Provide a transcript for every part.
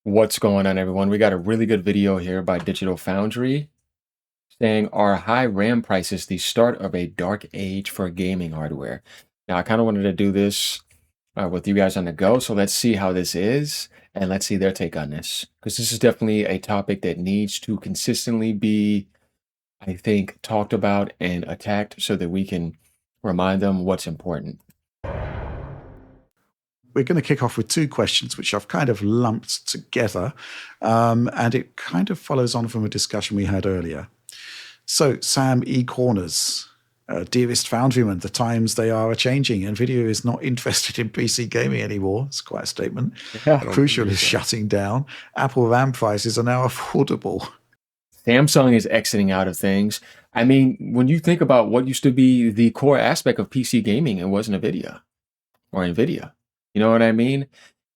What's going on, everyone? We got a really good video here by Digital Foundry saying, are high RAM prices the start of a dark age for gaming hardware? Now, I kind of wanted to do this with you guys on the go, so let's see how this is, and let's see their take on this, because this is definitely a topic that needs to consistently be, I think, talked about and attacked so that we can remind them what's important. We're going to kick off with two questions, which I've kind of lumped together, and it kind of follows on from a discussion we had earlier. So, Sam E. Corners, dearest Foundryman, the times they are changing. NVIDIA is not interested in PC gaming anymore. It's quite a statement. Yeah. Crucial is shutting down. Apple RAM prices are now affordable. Samsung is exiting out of things. I mean, when you think about what used to be the core aspect of PC gaming, it was NVIDIA or NVIDIA. You know what I mean?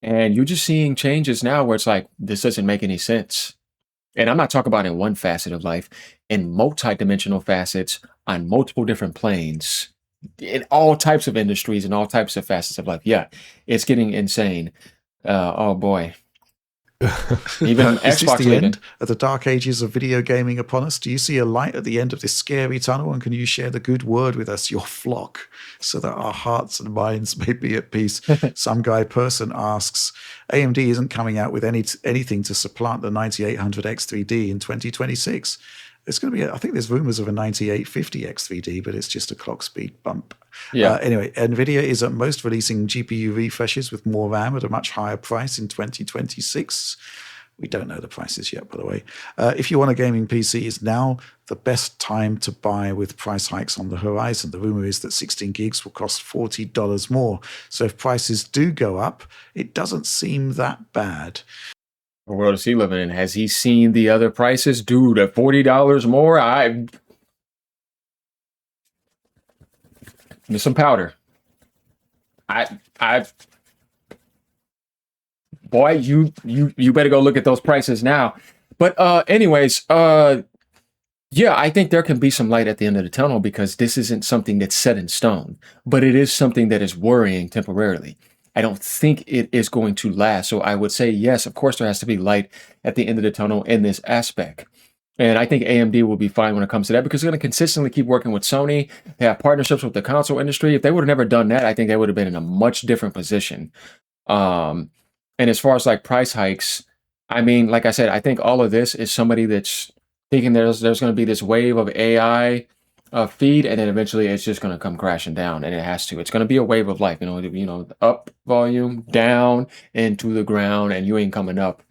And you're just seeing changes now where it's like, this doesn't make any sense. And I'm not talking about in one facet of life, in multi-dimensional facets on multiple different planes, in all types of industries and all types of facets of life. Yeah, it's getting insane. Oh boy. Even Is this Xbox the leaving. end of the dark ages of video gaming upon us? Do you see a light at the end of this scary tunnel? And can you share the good word with us, your flock, so that our hearts and minds may be at peace? Some guy person asks, AMD isn't coming out with anything to supplant the 9800 X3D in 2026. It's going to be, I think there's rumors of a 9850 X3D, but it's just a clock speed bump. Yeah. Anyway, NVIDIA is at most releasing GPU refreshes with more RAM at a much higher price in 2026. We don't know the prices yet, by the way. If you want a gaming PC, is now the best time to buy with price hikes on the horizon. The rumor is that 16 gigs will cost $40 more. So if prices do go up, it doesn't seem that bad. What world is he living in? Has he seen the other prices? Dude, at $40 more, there's some powder. Boy, you better go look at those prices now. But anyways, yeah, I think there can be some light at the end of the tunnel because this isn't something that's set in stone, but it is something that is worrying temporarily. I don't think it is going to last. So I would say, yes, of course, there has to be light at the end of the tunnel in this aspect. And I think AMD will be fine when it comes to that because they're going to consistently keep working with Sony. They have partnerships with the console industry. If they would have never done that, I think they would have been in a much different position. And as far as like price hikes, I mean, like I said, I think all of this is somebody that's thinking there's going to be this wave of AI feed, and then eventually it's just going to come crashing down, and it has to. It's going to be a wave of life, up volume, down, into the ground, and you ain't coming up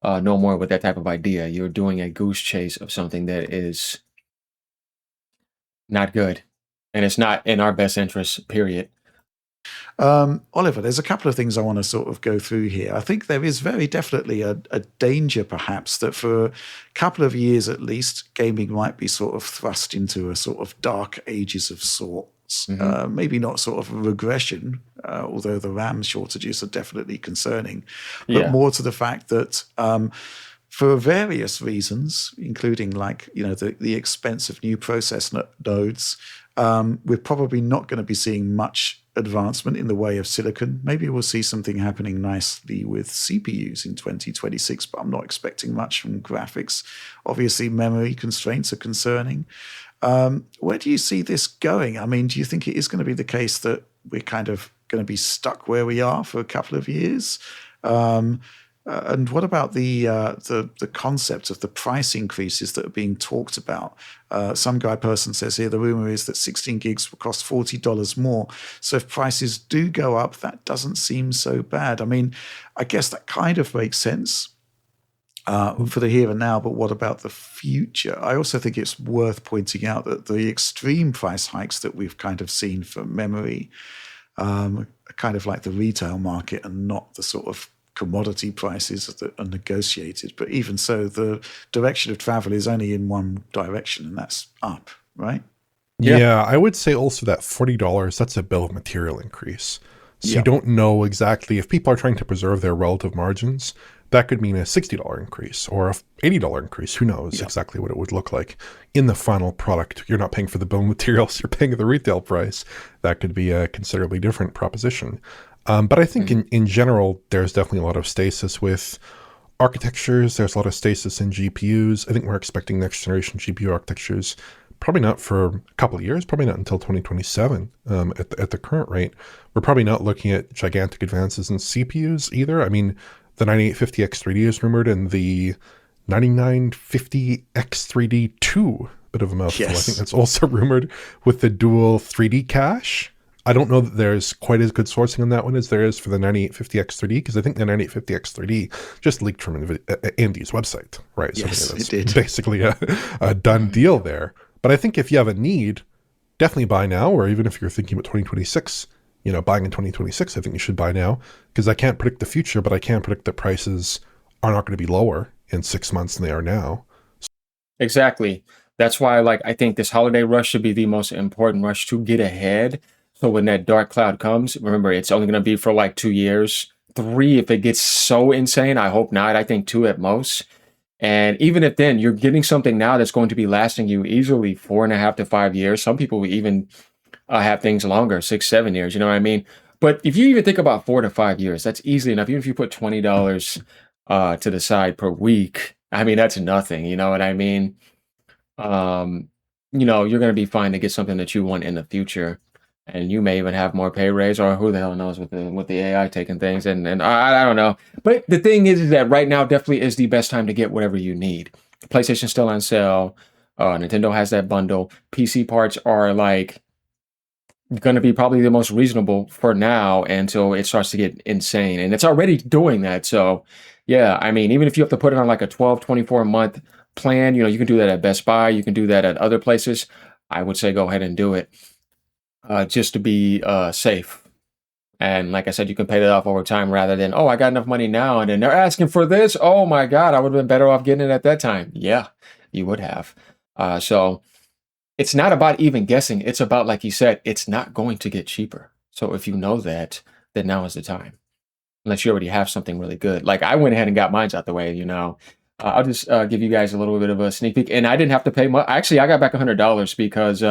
no more with that type of idea. You're doing a goose chase of something that is not good, and it's not in our best interest, period. Oliver, there's a couple of things I want to sort of go through here. I think there is very definitely a danger, perhaps, that for a couple of years at least, gaming might be sort of thrust into a sort of dark ages of sorts. Mm-hmm. Maybe not sort of regression, although the RAM shortages are definitely concerning, but Yeah. more to the fact that for various reasons, including like the expense of new process nodes, we're probably not going to be seeing much advancement in the way of silicon. Maybe we'll see something happening nicely with CPUs in 2026, but I'm not expecting much from graphics. Obviously, memory constraints are concerning. Where do you see this going? I mean, do you think it is going to be the case that we're kind of going to be stuck where we are for a couple of years? And what about the concept of the price increases that are being talked about? Some guy person says here the rumor is that 16 gigs will cost $40 more. So if prices do go up, that doesn't seem so bad. I mean, I guess that kind of makes sense for the here and now, but what about the future? I also think it's worth pointing out that the extreme price hikes that we've kind of seen for memory are kind of like the retail market and not the sort of commodity prices that are negotiated. But even so, the direction of travel is only in one direction, and that's up, right? Yeah, I would say also that $40, that's a bill of material increase. So you don't know exactly, if people are trying to preserve their relative margins, that could mean a $60 increase or a $80 increase. Who knows exactly what it would look like in the final product. You're not paying for the bill of materials, you're paying the retail price. That could be a considerably different proposition. But I think in general, there's definitely a lot of stasis with architectures, there's a lot of stasis in GPUs. I think we're expecting next generation GPU architectures probably not for a couple of years, probably not until 2027 at the current rate. We're probably not looking at gigantic advances in CPUs either. I mean, the 9850X3D is rumored, and the 9950X3D2, bit of a mouthful. Yes. I think that's also rumored with the dual 3D cache. I don't know that there's quite as good sourcing on that one as there is for the 9850X3D, because I think the 9850X3D just leaked from AMD's website, right? So yes, it's it did. Basically a done deal there. But I think if you have a need, definitely buy now, or even if you're thinking about 2026, buying in 2026, I think you should buy now, because I can't predict the future, but I can predict that prices are not going to be lower in 6 months than they are now. Exactly. That's why, I think this holiday rush should be the most important rush to get ahead. So when that dark cloud comes, remember, it's only going to be for 2 years, 3 if it gets so insane. I hope not. I think 2 at most. And even if then, you're getting something now that's going to be lasting you easily 4.5 to 5 years. Some people will even have things longer, 6, 7 years. You know what I mean? But if you even think about 4 to 5 years, that's easily enough. Even if you put $20 to the side per week, I mean, that's nothing. You know what I mean? You're going to be fine to get something that you want in the future. And you may even have more pay raise, or who the hell knows with the AI taking things. And I don't know. But the thing is that right now definitely is the best time to get whatever you need. PlayStation's still on sale. Nintendo has that bundle. PC parts are going to be probably the most reasonable for now until it starts to get insane. And it's already doing that. So yeah, I mean, even if you have to put it on a 12, 24 month plan, you can do that at Best Buy. You can do that at other places. I would say go ahead and do it. Just to be safe. And like I said, you can pay that off over time rather than, I got enough money now and then they're asking for this. Oh my God, I would have been better off getting it at that time. Yeah, you would have. So it's not about even guessing. It's about, like you said, it's not going to get cheaper. So if you know that, then now is the time. Unless you already have something really good. I went ahead and got mine out the way, I'll just give you guys a little bit of a sneak peek. And I didn't have to pay much. Actually, I got back $100 because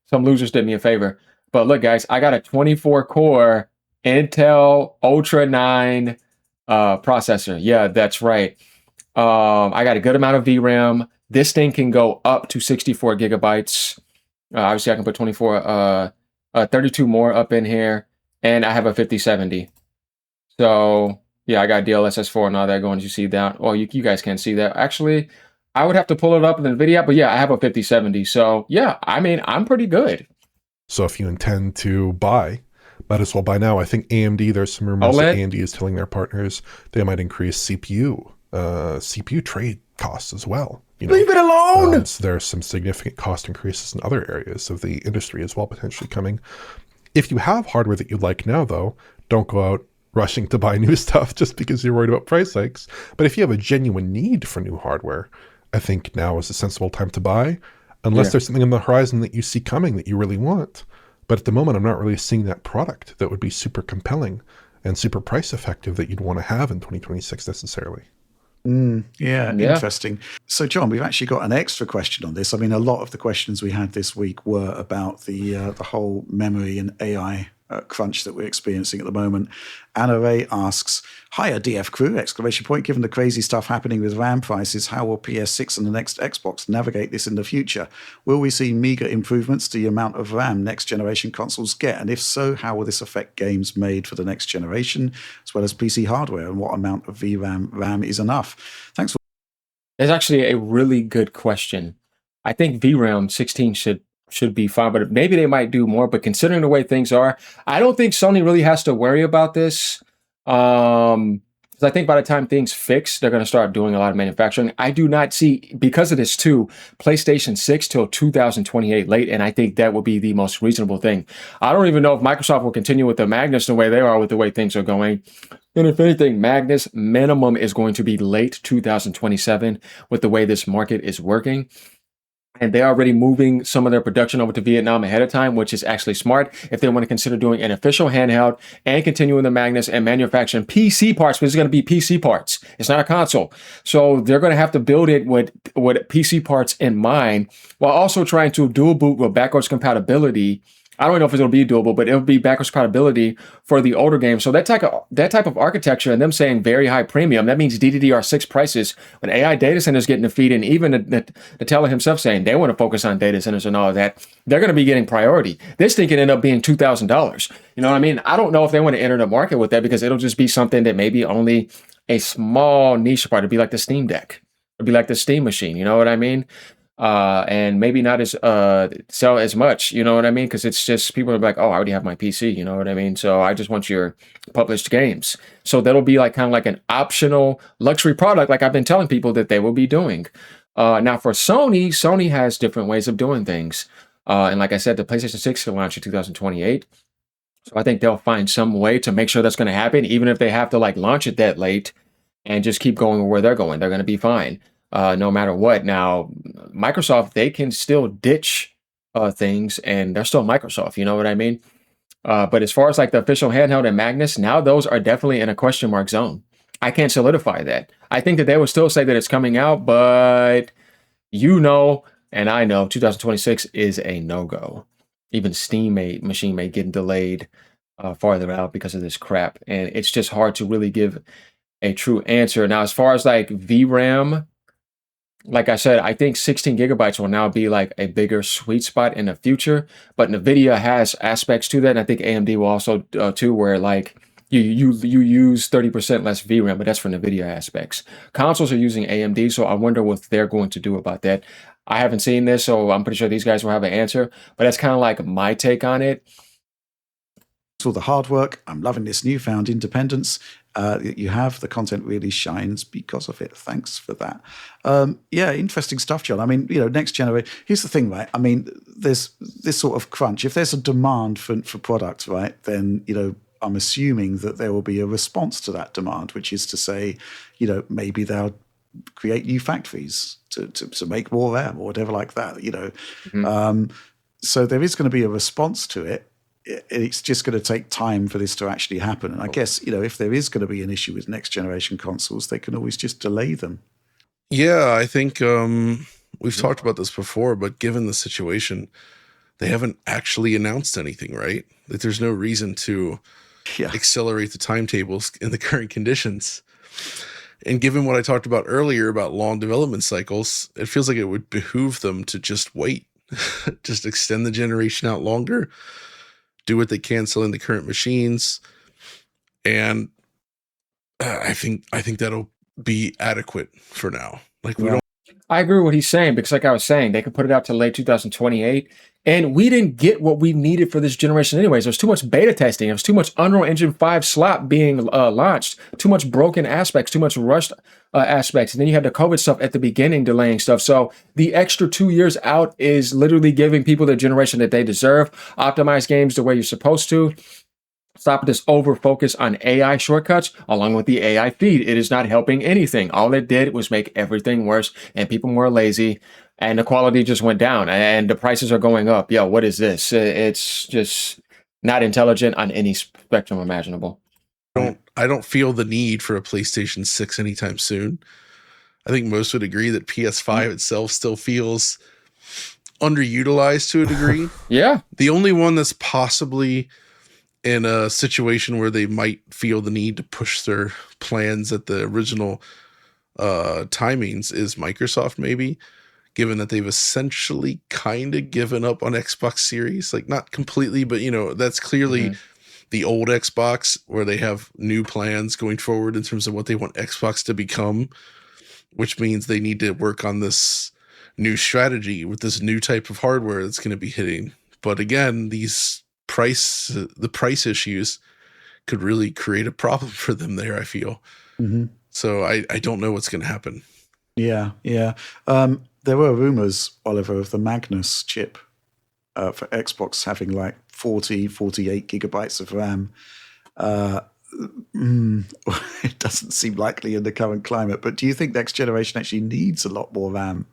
some losers did me a favor. But look, guys, I got a 24-core Intel Ultra 9 processor. Yeah, that's right. I got a good amount of VRAM. This thing can go up to 64 gigabytes. Obviously, I can put 32 more up in here. And I have a 5070. So, yeah, I got DLSS 4 and all that going. You see that? Well, you guys can't see that. Actually, I would have to pull it up in the video, but yeah, I have a 5070. So yeah, I mean, I'm pretty good. So if you intend to buy, might as well buy now. I think AMD, there's some rumors that AMD is telling their partners they might increase CPU trade costs as well. Leave it alone! So there's some significant cost increases in other areas of the industry as well, potentially coming. If you have hardware that you like now, though, don't go out rushing to buy new stuff just because you're worried about price hikes. But if you have a genuine need for new hardware, I think now is a sensible time to buy, unless there's something on the horizon that you see coming that you really want. But at the moment, I'm not really seeing that product that would be super compelling and super price effective that you'd want to have in 2026 necessarily. Yeah, interesting. So, John, we've actually got an extra question on this. I mean, a lot of the questions we had this week were about the whole memory and AI crunch that we're experiencing at the moment. Anna Ray asks, "Hiya, DF crew! Exclamation point! Given the crazy stuff happening with RAM prices, how will PS6 and the next Xbox navigate this in the future? Will we see meager improvements to the amount of RAM next generation consoles get? And if so, how will this affect games made for the next generation, as well as PC hardware? And what amount of RAM is enough?" Thanks for. It's actually a really good question. I think VRAM 16 should be fine, but maybe they might do more. But considering the way things are, I don't think Sony really has to worry about this. Because I think by the time things fix, they're going to start doing a lot of manufacturing. I do not see, because of this too, PlayStation 6 till 2028 late, and I think that will be the most reasonable thing. I don't even know if Microsoft will continue with the Magnus the way they are with the way things are going. And if anything, Magnus minimum is going to be late 2027 with the way this market is working. And they're already moving some of their production over to Vietnam ahead of time, which is actually smart if they want to consider doing an official handheld and continuing the Magnus and manufacturing PC parts, because it's going to be PC parts. It's not a console. So they're going to have to build it with PC parts in mind, while also trying to dual boot with backwards compatibility I don't know if it'll be doable, but it'll be backwards compatibility for the older games. So that type of architecture and them saying very high premium, that means DDR6 prices when AI data centers getting to feed in, even the teller himself saying they want to focus on data centers and all of that, they're going to be getting priority. This thing can end up being $2,000. You know what I mean? I don't know if they want to enter the market with that because it'll just be something that maybe only a small niche part. It'd be like the Steam Deck. It'd be like the Steam machine. You know what I mean? And maybe not as sell as much, you know what I mean? Because it's just people are like, oh, I already have my PC, you know what I mean? So I just want your published games. So that'll be like kind of like an optional luxury product, like I've been telling people that they will be doing. Now for Sony has different ways of doing things. And like I said, the PlayStation 6 will launch in 2028. So I think they'll find some way to make sure that's going to happen, even if they have to like launch it that late and just keep going where they're going. They're going to be fine, no matter what. Now, Microsoft, they can still ditch things, and they're still Microsoft. You know what I mean? But as far as like the official handheld and Magnus, now those are definitely in a question mark zone. I can't solidify that. I think that they would still say that it's coming out, but you know, and I know 2026 is a no-go. Even Steam machine may get delayed farther out because of this crap. And it's just hard to really give a true answer. Now, as far as like VRAM, like I said, I think 16 gigabytes will now be like a bigger sweet spot in the future. But NVIDIA has aspects to that. And I think AMD will also too, where like you use 30% less VRAM, but that's for NVIDIA aspects. Consoles are using AMD, so I wonder what they're going to do about that. I haven't seen this, so I'm pretty sure these guys will have an answer. But that's kind of like my take on it. All the hard work. I'm loving this newfound independence. You have the content really shines because of it. Thanks for that. Yeah, interesting stuff, John. I mean, next generation. Here's the thing, right? I mean, there's this sort of crunch. If there's a demand for products, right, then I'm assuming that there will be a response to that demand, which is to say, maybe they'll create new factories to make more RAM or whatever like that. Mm-hmm. So there is going to be a response to it. It's just going to take time for this to actually happen. And I guess, if there is going to be an issue with next generation consoles, they can always just delay them. Yeah, I think we've talked about this before, but given the situation, they haven't actually announced anything, right? Like, there's no reason to accelerate the timetables in the current conditions. And given what I talked about earlier about long development cycles, it feels like it would behoove them to just wait, just extend the generation out longer, do what they can selling the current machines, and I think that'll be adequate for now. Like we don't. I agree with what he's saying because, like I was saying, they could put it out to late 2028, and we didn't get what we needed for this generation anyways. There's too much beta testing. There's too much Unreal Engine 5 slop being launched, too much broken aspects, too much rushed aspects, and then you had the COVID stuff at the beginning delaying stuff. So the extra 2 years out is literally giving people the generation that they deserve. Optimize games the way you're supposed to. Stop this over focus on AI shortcuts along with the AI feed. It is not helping anything. All it did was make everything worse and people more lazy and the quality just went down and the prices are going up. Yo, what is this? It's just not intelligent on any spectrum imaginable. I don't feel the need for a PlayStation 6 anytime soon. I think most would agree that PS5 itself still feels underutilized to a degree. Yeah. The only one that's possibly in a situation where they might feel the need to push their plans at the original timings is Microsoft, maybe, given that they've essentially kind of given up on Xbox Series. Like, not completely, but, that's clearly the old Xbox where they have new plans going forward in terms of what they want Xbox to become, which means they need to work on this new strategy with this new type of hardware that's going to be hitting. But again, the price issues could really create a problem for them there, I feel. Mm-hmm. So I don't know what's going to happen. Yeah. There were rumors, Oliver, of the Magnus chip for Xbox having like 48 gigabytes of RAM. It doesn't seem likely in the current climate, but do you think next generation actually needs a lot more RAM?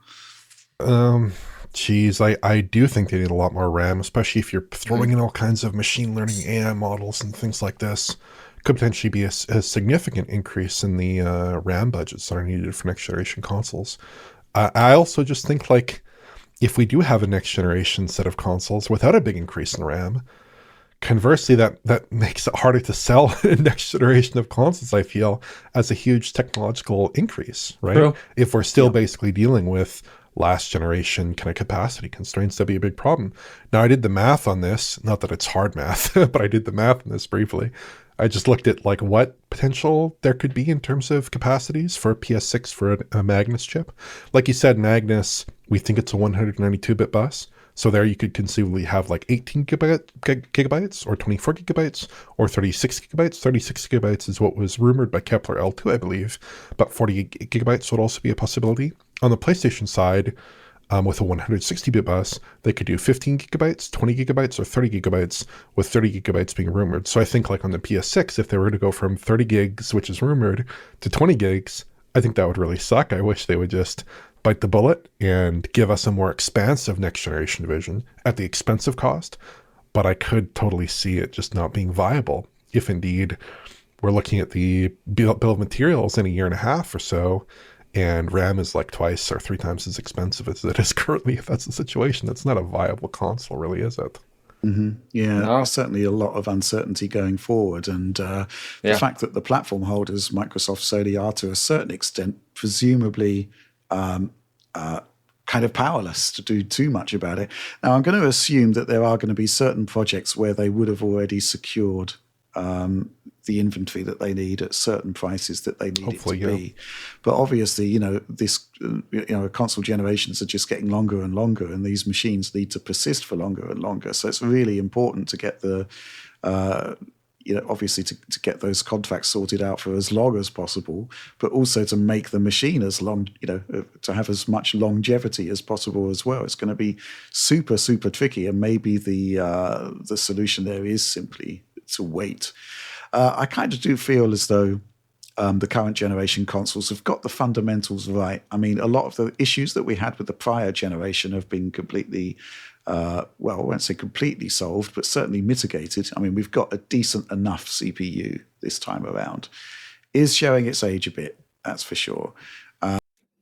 I do think they need a lot more RAM, especially if you're throwing in all kinds of machine learning AI models and things like this. Could potentially be a significant increase in the RAM budgets that are needed for next generation consoles. I also just think, like, if we do have a next generation set of consoles without a big increase in RAM, conversely, that makes it harder to sell a next generation of consoles, I feel, as a huge technological increase, right? True. If we're still basically dealing with last generation kind of capacity constraints, that'd be a big problem. Now, I did the math on this, not that it's hard math, but I did the math on this briefly. I just looked at like what potential there could be in terms of capacities for PS6 for a Magnus chip. Like you said, Magnus, we think it's a 192-bit bus. So there you could conceivably have like 18 gigabytes or 24 gigabytes or 36 gigabytes. 36 gigabytes is what was rumored by Kepler L2, I believe, but 40 gigabytes would also be a possibility. On the PlayStation side, with a 160-bit bus, they could do 15 gigabytes, 20 gigabytes, or 30 gigabytes, with 30 gigabytes being rumored. So I think like on the PS6, if they were to go from 30 gigs, which is rumored, to 20 gigs, I think that would really suck. I wish they would just bite the bullet and give us a more expansive next generation division at the expense of cost. But I could totally see it just not being viable if indeed we're looking at the bill of materials in a year and a half or so, and RAM is like twice or three times as expensive as it is currently. If that's the situation, that's not a viable console, really, is it? Yeah, No. certainly a lot of uncertainty going forward. And the fact that the platform holders, Microsoft, Sony, are to a certain extent, presumably kind of powerless to do too much about it. Now, I'm going to assume that there are going to be certain projects where they would have already secured the inventory that they need at certain prices that they need Hopefully, it to be. But obviously, console generations are just getting longer and longer, and these machines need to persist for longer and longer. So it's really important to get the obviously to get those contracts sorted out for as long as possible, but also to make the machine as long, to have as much longevity as possible as well. It's going to be super, super tricky, and maybe the solution there is simply to wait. I kind of do feel as though the current generation consoles have got the fundamentals right. I mean, a lot of the issues that we had with the prior generation have been completely I won't say completely solved, but certainly mitigated. I mean, we've got a decent enough CPU this time around. Is showing its age a bit, that's for sure.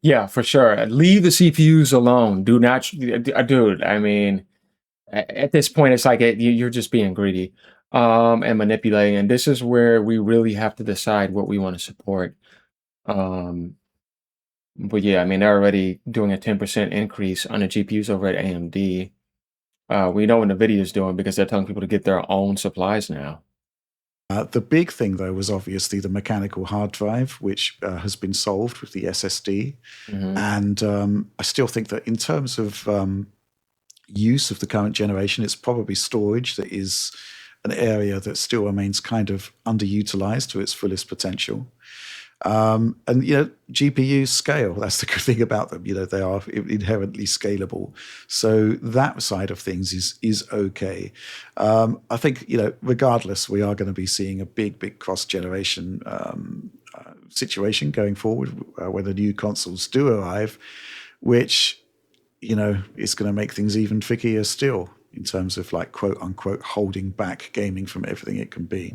Yeah, for sure. Leave the CPUs alone. Do not, dude. I mean, at this point, it's like you're just being greedy and manipulating. And this is where we really have to decide what we want to support. But yeah, I mean, they're already doing a 10% increase on the GPUs over at AMD. We know what NVIDIA's doing because they're telling people to get their own supplies now. The big thing, though, was obviously the mechanical hard drive, which has been solved with the SSD. And I still think that in terms of use of the current generation, it's probably storage that is an area that still remains kind of underutilized to its fullest potential. And GPUs scale. That's the good thing about them. They are inherently scalable. So that side of things is okay. I think regardless, we are going to be seeing a big cross generation situation going forward when the new consoles do arrive, which is going to make things even trickier still in terms of like quote unquote holding back gaming from everything it can be.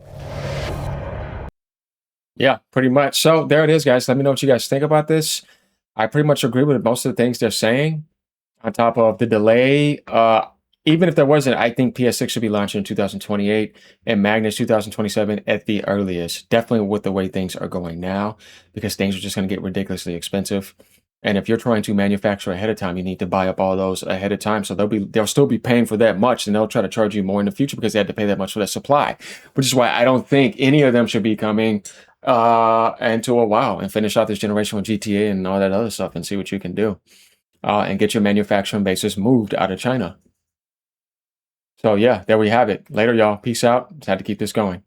Yeah, pretty much. So there it is, guys. Let me know what you guys think about this. I pretty much agree with most of the things they're saying. On top of the delay, even if there wasn't, I think PS6 should be launching in 2028 and Magnus 2027 at the earliest. Definitely with the way things are going now, because things are just going to get ridiculously expensive. And if you're trying to manufacture ahead of time, you need to buy up all those ahead of time. So they'll still be paying for that much, and they'll try to charge you more in the future because they had to pay that much for that supply. Which is why I don't think any of them should be coming into a while and finish out this generation with GTA and all that other stuff and see what you can do and get your manufacturing bases moved out of China. So yeah, there we have it. Later, y'all. Peace out. Just had to keep this going.